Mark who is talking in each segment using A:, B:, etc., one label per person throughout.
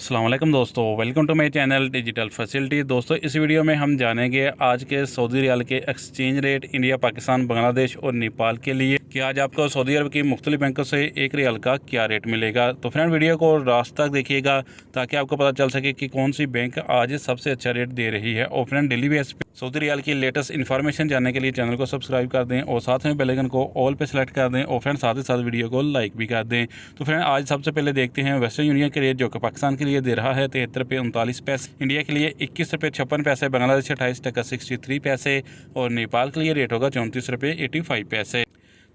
A: अस्सलाम वालेकुम दोस्तों, welcome to my channel digital facility. दोस्तों, इस वीडियो में हम जानेंगे आज के सऊदी रियाल के exchange rate India, Pakistan, Bangladesh और नेपाल के लिए कि आज आपको सऊदी अरब की मुख्तलिफ बैंकों से एक रियाल का क्या रेट मिलेगा। तो फ्रेंड, वीडियो को लास्ट तक देखिएगा ताकि आपको पता चल सके कि कौन सी बैंक आज सबसे अच्छा रेट दे रही है। और फ्रेंड, डेली बेस पे सऊदी रियाल की लेटेस्ट इन्फॉर्मेशन जानने के लिए चैनल को सब्सक्राइब कर दें और साथ में बेल आइकन को ऑल पे सेलेक्ट कर दें और फ्रेंड साथ ही साथ वीडियो को लाइक भी कर दें। तो फ्रेंड, आज सबसे पहले देखते हैं वेस्टर्न यूनियन के रेट, जो कि पाकिस्तान के लिए दे रहा है 73 रुपये 39 पैसे, इंडिया के लिए 21 रुपये 56 पैसे, बांग्लादेश 28 टका 63 पैसे और नेपाल के लिए रेट होगा 34 रुपये 85 पैसे।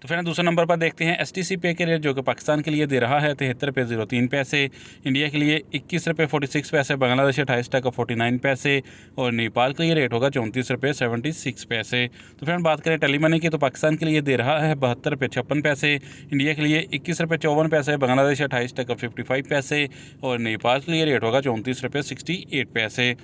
A: तो फिर दूसरे नंबर पर देखते हैं STC पे के रेट, जो कि पाकिस्तान के लिए दे रहा है 73 रुपये 03 पैसे, इंडिया के लिए 21 रुपये 46 पैसे, बांग्लादेश 28 टका 49 पैसे और नेपाल के लिए रेट होगा 34 रुपये 76 पैसे। तो फ्रेंड, बात करें टेली मनी की, तो पाकिस्तान के लिए दे रहा है 72 रुपये 56 पैसे, इंडिया के लिए 21 रुपये 54 पैसे, बांग्लादेश 28 टका 55 पैसे और नेपाल के लिए रेट होगा 34 रुपये 68 पैसे।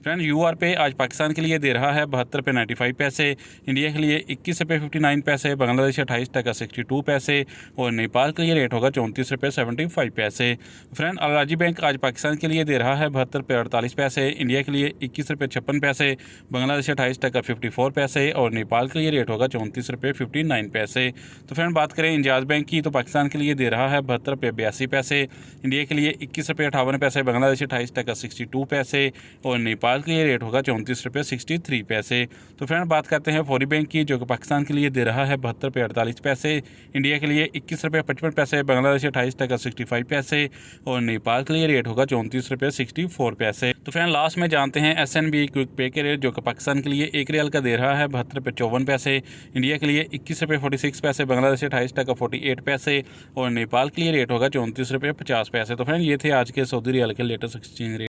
A: फ्रेंड, UR पे आज पाकिस्तान के लिए दे रहा है 72 रुपये 95 पैसे, इंडिया के लिए 21 रुपये 59 पैसे, बांग्लादेश 28 टका 62 पैसे और नेपाल के लिए रेट होगा 34 रुपये 75 पैसे। फ्रेंड, अल-राजी बैंक आज पाकिस्तान के लिए दे रहा है 72 रुपये 48 पैसे, इंडिया के लिए 21 रुपये 56 पैसे, बांग्लादेश 28 टका 54 पैसे और नेपाल के लिए रेट होगा 34 रुपये 59 पैसे। तो फ्रेंड, बात करें इंजाज बैंक की, तो पाकिस्तान के लिए दे रहा है 72 रुपये 82 पैसे, इंडिया के लिए 21 रुपये 58 पैसे, बांग्लादेश 28 टका 62 पैसे और नेपाल के लिए रेट होगा 34 रुपये 63 पैसे। तो फ्रेंड, बात करते हैं फौरी बैंक की, जो कि पाकिस्तान के लिए दे रहा है 72 रुपये 48 पैसे, इंडिया के लिए 21 रुपये 55 पैसे, बांग्लादेश 28 टका 65 पैसे और नेपाल के लिए रेट होगा 34 रुपये 64 पैसे। तो फ्रेंड, लास्ट में जानते हैं SNB क्विक पे के रेट, जो कि पाकिस्तान के लिए एक रियाल का दे रहा है 72 रुपये 54 पैसे, इंडिया के लिए 21 रुपये 46 पैसे, बांग्लादेश 28 टका 48 पैसे और नेपाल के लिए रेट होगा 34 रुपये 50 पैसे। तो फ्रेंड, ये थे आज के सऊदी रियाल के लेटेस्ट एक्सचेंज रेट।